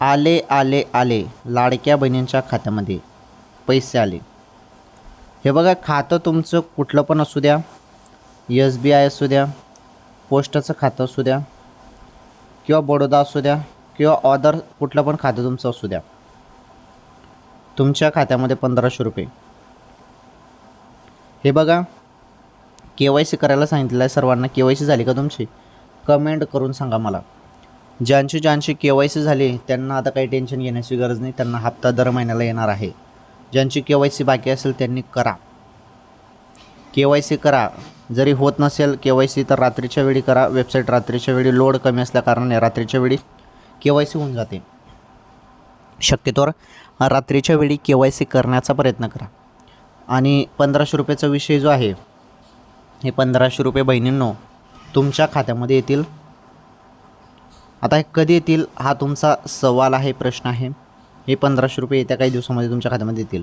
आले आले आले लाडक्या बहिणींच्या खात्यामध्ये पैसे आले. हे बघा, खातं तुमचं कुठलं पण असू द्या, SBI असू द्या, पोस्टाचं खातं असू द्या किंवा बडोदा असू द्या किंवा अदर कुठलं पण खातं तुमचं असू द्या, तुमच्या खात्यामध्ये 1500 रुपये. हे बघा, KYC करायला सांगितलं आहे सर्वांना. KYC झाली का तुमची? कमेंट करून सांगा मला. ज्यांची KYC झाली त्यांना आता काही टेन्शन घेण्याची गरज नाही, त्यांना हप्ता दर महिन्याला येणार आहे. ज्यांची KYC बाकी असेल त्यांनी करा, KYC करा. जरी होत नसेल KYC तर रात्रीच्या वेळी करा. वेबसाईट रात्रीच्या वेळी लोड कमी असल्याकारणाने रात्रीच्या वेळी KYC होऊन जाते. शक्यतोवर रात्रीच्या वेळी KYC करण्याचा प्रयत्न करा. आणि 1500 रुपयाचा विषय जो आहे, हे 1500 रुपये बहिणींनो तुमच्या खात्यामध्ये येतील. आता हे कधी येतील हा तुमचा सवाल आहे, प्रश्न आहे. हे 1500 रुपये येत्या काही दिवसामध्ये तुमच्या खात्यामध्ये येतील.